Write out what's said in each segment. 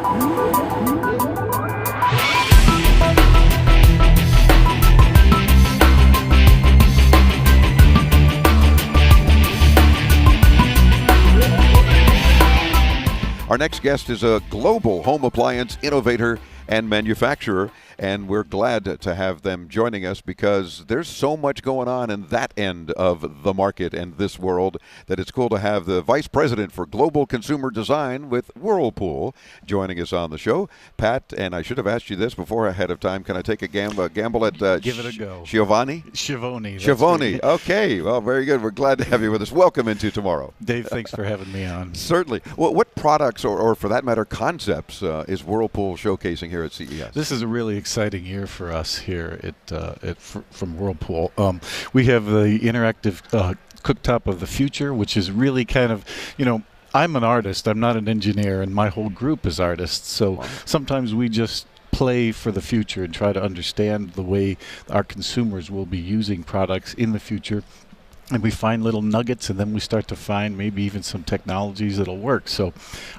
Our next guest is a global home appliance innovator and manufacturer, and we're glad to have them joining us because there's so much going on in that end of the market and this world that it's cool to have the Vice President for Global Consumer Design with Whirlpool joining us on the show. Pat, and I should have asked you this before ahead of time, can I take a gamble at Give it a go. Schiovane? Schiovane. Okay, well, very good. We're glad to have you with us. Welcome into tomorrow. Dave, thanks for having me on. Certainly. Well, what products, or for that matter, concepts is Whirlpool showcasing here at CES? This is a really exciting year for us here from Whirlpool. We have the interactive cooktop of the future, which is really kind of, I'm an artist. I'm not an engineer, and my whole group is artists. So sometimes we just play for the future and try to understand the way our consumers will be using products in the future. And we find little nuggets, and then we start to find maybe even some technologies that'll work. So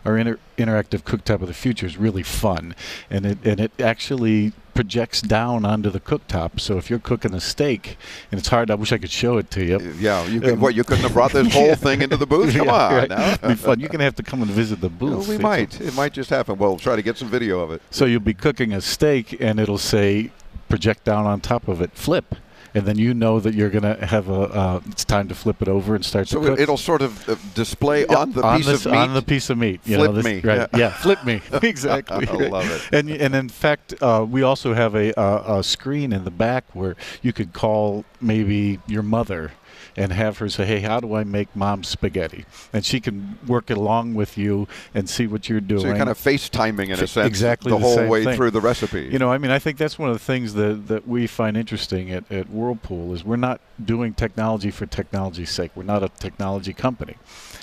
our interactive cooktop of the future is really fun, and it actually projects down onto the cooktop. So if you're cooking a steak, and it's hard, I wish I could show it to you. Yeah, you couldn't have brought this whole thing into the booth? Come on. Right. Now. It'd be fun. You're going to have to come and visit the booth. Well, we might. It might just happen. We'll try to get some video of it. So you'll be cooking a steak, and it'll say, project down on top of it, flip. And then you know that you're going to have it's time to flip it over and start to cook. So it'll sort of display on the piece of meat? On the piece of meat. Flip me. Right. Yeah, flip me. Exactly. I love it. And in fact, we also have a screen in the back where you could call maybe your mother and have her say, hey, how do I make mom's spaghetti? And she can work along with you and see what you're doing. So you're kind of FaceTiming, in a sense, exactly the whole same way thing. through the recipe. I think that's one of the things that we find interesting at Whirlpool is we're not doing technology for technology's sake. We're not a technology company.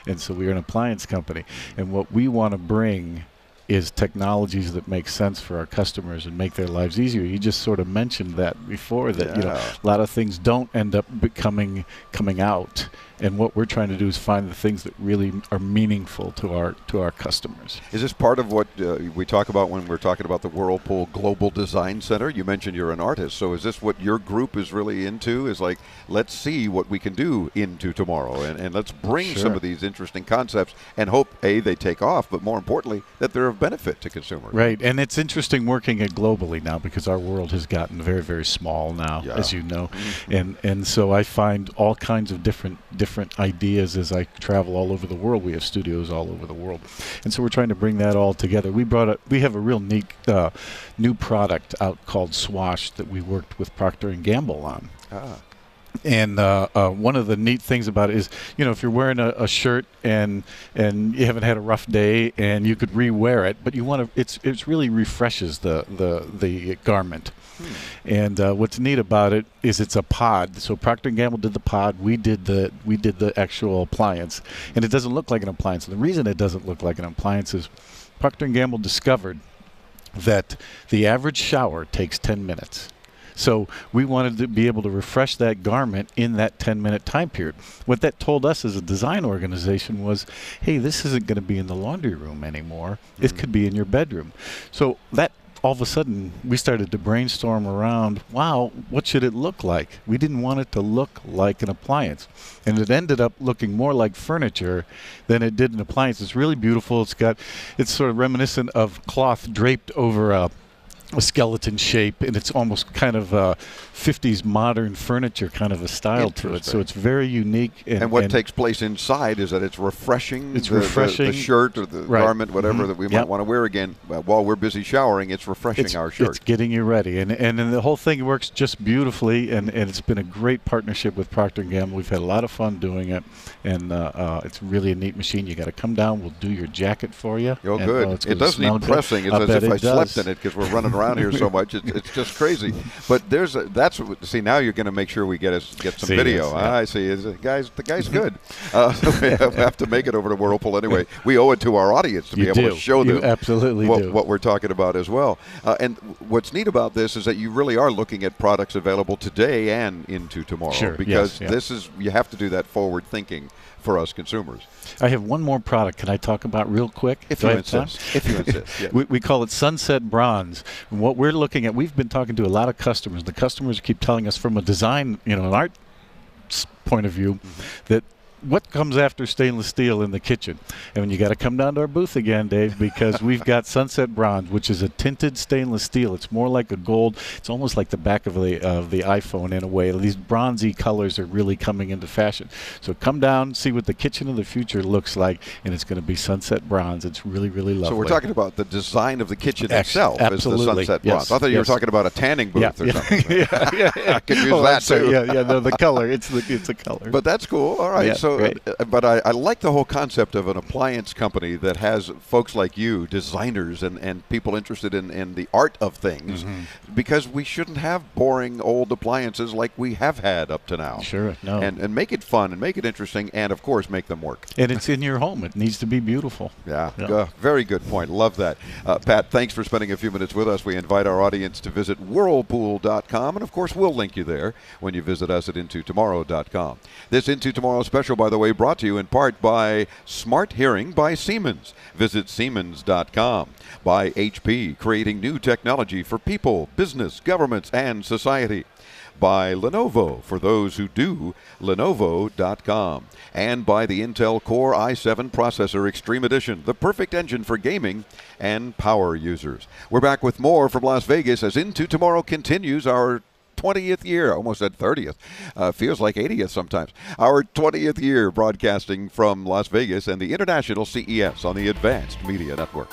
And so we're an appliance company. And what we want to bring is technologies that make sense for our customers and make their lives easier. You just sort of mentioned that before, that a lot of things don't end up coming out, and what we're trying to do is find the things that really are meaningful to our customers. Is this part of what we talk about when we're talking about the Whirlpool Global Design Center? You mentioned you're an artist, so is this what your group is really into? Is like, let's see what we can do into tomorrow, and let's bring some of these interesting concepts and hope, A, they take off, but more importantly, that they're of benefit to consumers. Right, and it's interesting working it globally now because our world has gotten very, very small now, as you know. And so I find all kinds of different ideas as I travel all over the world. We have studios all over the world, and so we're trying to bring that all together. We have a real neat new product out called Swash that we worked with Procter & Gamble on. And one of the neat things about it is, if you're wearing a shirt and you haven't had a rough day and you could re-wear it, but you want to, it really refreshes the garment. And what's neat about it is it's a pod. So Procter & Gamble did the pod. We did the actual appliance, and it doesn't look like an appliance. And the reason it doesn't look like an appliance is Procter & Gamble discovered that the average shower takes 10 minutes. So we wanted to be able to refresh that garment in that 10-minute time period. What that told us as a design organization was, hey, this isn't going to be in the laundry room anymore. It could be in your bedroom. So that all of a sudden, we started to brainstorm around, wow, what should it look like? We didn't want it to look like an appliance. And it ended up looking more like furniture than it did an appliance. It's really beautiful. It's sort of reminiscent of cloth draped over a skeleton shape, and it's almost kind of 50s modern furniture kind of a style to it. So it's very unique. And what takes place inside is that it's refreshing. It's refreshing the shirt or the garment, whatever that we might want to wear again. While we're busy showering, it's refreshing our shirt. It's getting you ready. And the whole thing works just beautifully, and it's been a great partnership with Procter & Gamble. We've had a lot of fun doing it, and it's really a a neat machine. You got to come down. We'll do your jacket for you. Oh, good. It does need pressing. It's as if I slept in it because we're running around here so much. It's just crazy. But see, now you're going to make sure we get some video. Yes, yeah. I see. The guy's good. So we have to make it over to Whirlpool anyway. We owe it to our audience to be able to show them what we're talking about as well. And what's neat about this is that you really are looking at products available today and into tomorrow. Sure. Because this is, you have to do that forward thinking for us consumers. I have one more product. Can I talk about real quick? If you insist. If you insist. Yes. We call it Sunset Bronze. And what we're looking at, we've been talking to a lot of customers. The customers keep telling us from a design, an art point of view, that what comes after stainless steel in the kitchen? And you got to come down to our booth again, Dave, because we've got Sunset Bronze, which is a tinted stainless steel. It's more like a gold. It's almost like the back of the iPhone in a way. These bronzy colors are really coming into fashion. So come down, see what the kitchen of the future looks like, and it's going to be Sunset Bronze. It's really, really lovely. So we're talking about the design of the kitchen itself absolutely. is the Sunset Bronze. I thought you were talking about a tanning booth or something. Yeah. I could use that too. No, the color. It's the color. But that's cool. All right. Yeah, so, but I like the whole concept of an appliance company that has folks like you, designers and people interested in the art of things, because we shouldn't have boring old appliances like we have had up to now. Sure, no. And make it fun and make it interesting and, of course, make them work. And it's in your home. It needs to be beautiful. Yeah. Very good point. Love that. Pat, thanks for spending a few minutes with us. We invite our audience to visit Whirlpool.com, and, of course, we'll link you there when you visit us at IntoTomorrow.com. This Into Tomorrow special, by the way, brought to you in part by Smart Hearing by Siemens. Visit Siemens.com. By HP, creating new technology for people, business, governments, and society. By Lenovo, for those who do, Lenovo.com. And by the Intel Core i7 processor Extreme Edition, the perfect engine for gaming and power users. We're back with more from Las Vegas as Into Tomorrow continues our 20th year. I almost said 30th. Feels like 80th sometimes. Our 20th year broadcasting from Las Vegas and the International CES on the Advanced Media Network.